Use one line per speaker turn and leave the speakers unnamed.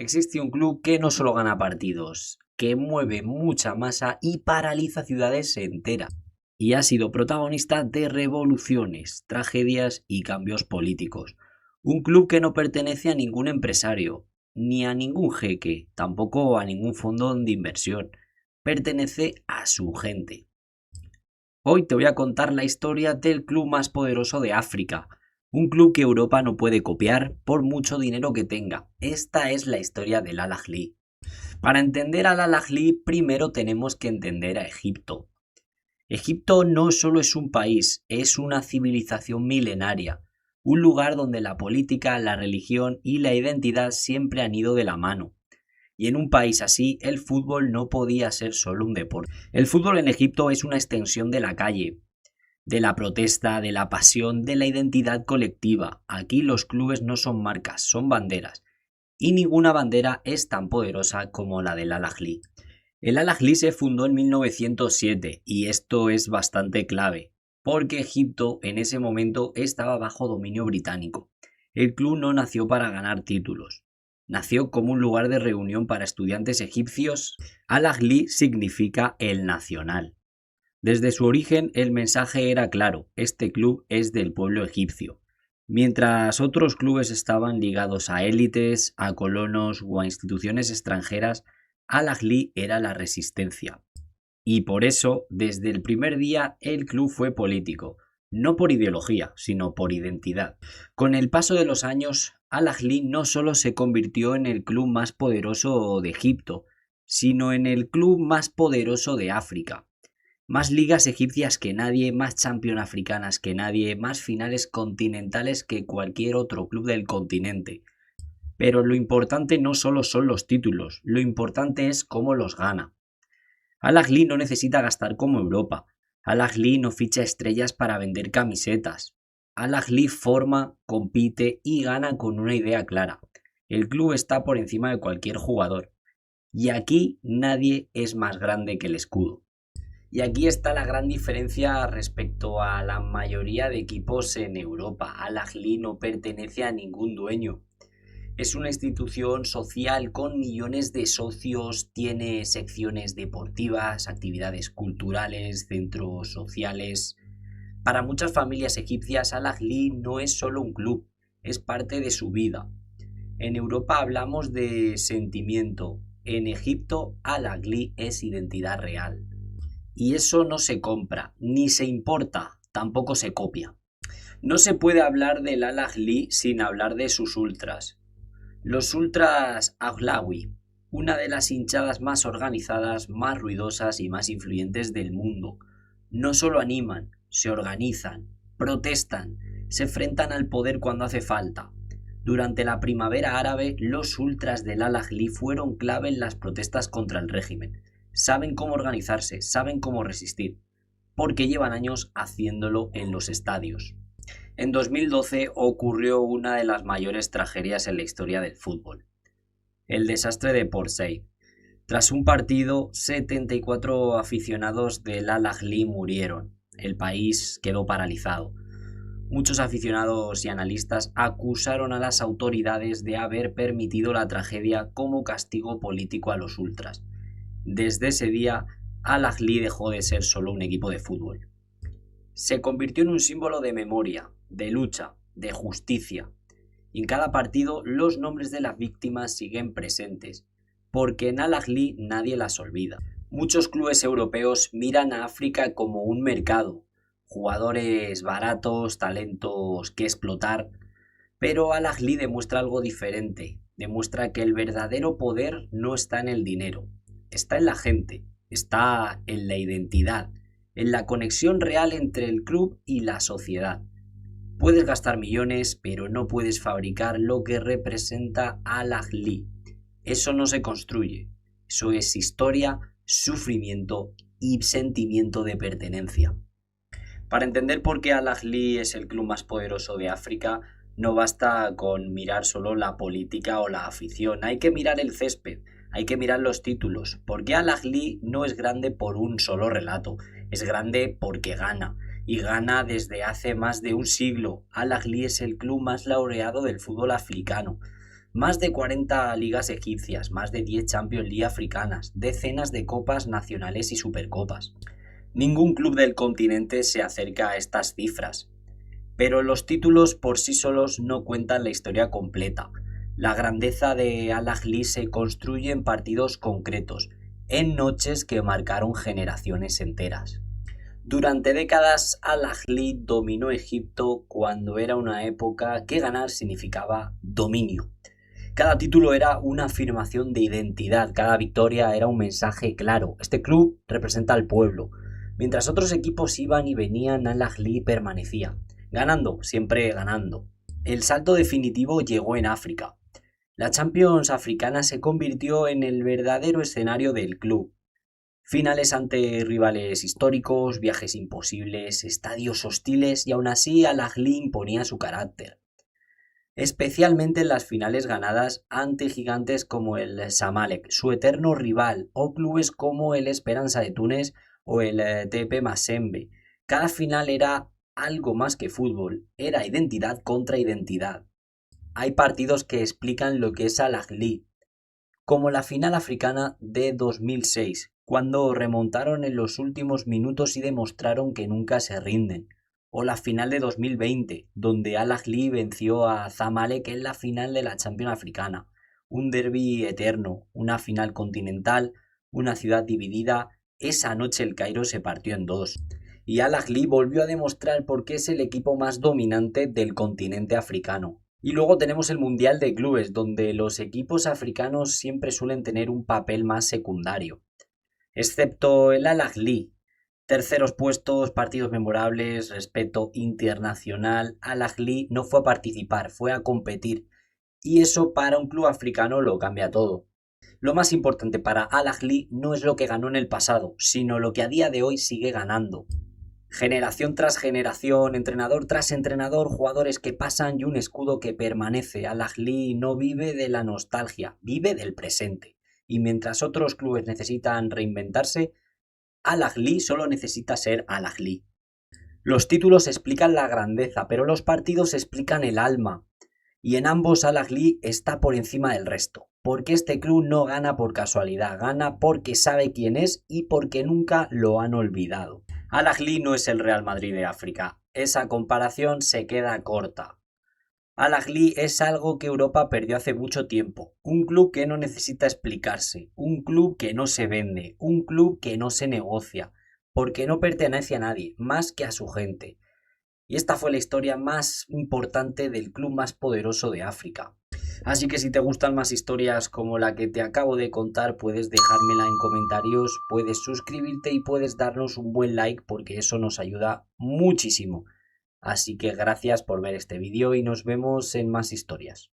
Existe un club que no solo gana partidos, que mueve mucha masa y paraliza ciudades enteras. Y ha sido protagonista de revoluciones, tragedias y cambios políticos. Un club que no pertenece a ningún empresario, ni a ningún jeque, tampoco a ningún fondo de inversión. Pertenece a su gente. Hoy te voy a contar la historia del club más poderoso de África. Un club que Europa no puede copiar por mucho dinero que tenga. Esta es la historia del Al Ahly. Para entender al Al Ahly, primero tenemos que entender a Egipto. Egipto no solo es un país, es una civilización milenaria. Un lugar donde la política, la religión y la identidad siempre han ido de la mano. Y en un país así, el fútbol no podía ser solo un deporte. El fútbol en Egipto es una extensión de la calle, de la protesta, de la pasión, de la identidad colectiva. Aquí los clubes no son marcas, son banderas. Y ninguna bandera es tan poderosa como la del Al Ahly. El Al Ahly se fundó en 1907 y esto es bastante clave, porque Egipto en ese momento estaba bajo dominio británico. El club no nació para ganar títulos. Nació como un lugar de reunión para estudiantes egipcios. Al Ahly significa el nacional. Desde su origen el mensaje era claro, este club es del pueblo egipcio. Mientras otros clubes estaban ligados a élites, a colonos o a instituciones extranjeras, Al Ahly era la resistencia. Y por eso, desde el primer día, el club fue político. No por ideología, sino por identidad. Con el paso de los años, Al Ahly no solo se convirtió en el club más poderoso de Egipto, sino en el club más poderoso de África. Más ligas egipcias que nadie, más Champions africanas que nadie, más finales continentales que cualquier otro club del continente. Pero lo importante no solo son los títulos, lo importante es cómo los gana. Al Ahly no necesita gastar como Europa. Al Ahly no ficha estrellas para vender camisetas. Al Ahly forma, compite y gana con una idea clara. El club está por encima de cualquier jugador. Y aquí nadie es más grande que el escudo. Y aquí está la gran diferencia respecto a la mayoría de equipos en Europa. Al Ahly no pertenece a ningún dueño. Es una institución social con millones de socios, tiene secciones deportivas, actividades culturales, centros sociales. Para muchas familias egipcias, Al Ahly no es solo un club, es parte de su vida. En Europa hablamos de sentimiento, en Egipto Al Ahly es identidad real. Y eso no se compra, ni se importa, tampoco se copia. No se puede hablar del Al Ahly sin hablar de sus ultras. Los ultras Ahlawi, una de las hinchadas más organizadas, más ruidosas y más influyentes del mundo. No solo animan, se organizan, protestan, se enfrentan al poder cuando hace falta. Durante la primavera árabe, los ultras del Al Ahly fueron clave en las protestas contra el régimen. Saben cómo organizarse, saben cómo resistir, porque llevan años haciéndolo en los estadios. En 2012 ocurrió una de las mayores tragedias en la historia del fútbol, el desastre de Port Said. Tras un partido, 74 aficionados del Al Ahly murieron. El país quedó paralizado. Muchos aficionados y analistas acusaron a las autoridades de haber permitido la tragedia como castigo político a los ultras. Desde ese día, Al Ahly dejó de ser solo un equipo de fútbol. Se convirtió en un símbolo de memoria, de lucha, de justicia. Y en cada partido los nombres de las víctimas siguen presentes, porque en Al Ahly nadie las olvida. Muchos clubes europeos miran a África como un mercado, jugadores baratos, talentos que explotar, pero Al Ahly demuestra algo diferente, demuestra que el verdadero poder no está en el dinero, está en la gente, está en la identidad, en la conexión real entre el club y la sociedad. Puedes gastar millones, pero no puedes fabricar lo que representa Al Ahly. Eso no se construye. Eso es historia, sufrimiento y sentimiento de pertenencia. Para entender por qué Al Ahly es el club más poderoso de África, no basta con mirar solo la política o la afición. Hay que mirar el césped, hay que mirar los títulos. Porque Al Ahly no es grande por un solo relato, es grande porque gana. Y gana desde hace más de un siglo. Al Ahly es el club más laureado del fútbol africano. Más de 40 ligas egipcias, más de 10 Champions League africanas, decenas de copas nacionales y supercopas. Ningún club del continente se acerca a estas cifras. Pero los títulos por sí solos no cuentan la historia completa. La grandeza de Al Ahly se construye en partidos concretos, en noches que marcaron generaciones enteras. Durante décadas Al Ahly dominó Egipto cuando era una época que ganar significaba dominio. Cada título era una afirmación de identidad, cada victoria era un mensaje claro. Este club representa al pueblo. Mientras otros equipos iban y venían, Al Ahly permanecía, ganando, siempre ganando. El salto definitivo llegó en África. La Champions africana se convirtió en el verdadero escenario del club. Finales ante rivales históricos, viajes imposibles, estadios hostiles y aún así Al Ahly imponía su carácter. Especialmente en las finales ganadas ante gigantes como el Zamalek, su eterno rival, o clubes como el Esperanza de Túnez o el TP Mazembe. Cada final era algo más que fútbol, era identidad contra identidad. Hay partidos que explican lo que es Al Ahly, como la final africana de 2006, cuando remontaron en los últimos minutos y demostraron que nunca se rinden. O la final de 2020, donde Al Ahly venció a Zamalek en la final de la Champions africana. Un derbi eterno, una final continental, una ciudad dividida. Esa noche el Cairo se partió en dos. Y Al Ahly volvió a demostrar por qué es el equipo más dominante del continente africano. Y luego tenemos el Mundial de Clubes, donde los equipos africanos siempre suelen tener un papel más secundario. Excepto el Al Ahly. Terceros puestos, partidos memorables, respeto internacional. Al Ahly no fue a participar, fue a competir. Y eso para un club africano lo cambia todo. Lo más importante para Al Ahly no es lo que ganó en el pasado, sino lo que a día de hoy sigue ganando. Generación tras generación, entrenador tras entrenador, jugadores que pasan y un escudo que permanece. Al Ahly no vive de la nostalgia, vive del presente. Y mientras otros clubes necesitan reinventarse, Al Ahly solo necesita ser Al Ahly. Los títulos explican la grandeza, pero los partidos explican el alma. Y en ambos Al Ahly está por encima del resto. Porque este club no gana por casualidad, gana porque sabe quién es y porque nunca lo han olvidado. Al Ahly no es el Real Madrid de África. Esa comparación se queda corta. Al Ahly es algo que Europa perdió hace mucho tiempo. Un club que no necesita explicarse, un club que no se vende, un club que no se negocia, porque no pertenece a nadie, más que a su gente. Y esta fue la historia más importante del club más poderoso de África. Así que si te gustan más historias como la que te acabo de contar, puedes dejármela en comentarios, puedes suscribirte y puedes darnos un buen like porque eso nos ayuda muchísimo. Así que gracias por ver este vídeo y nos vemos en más historias.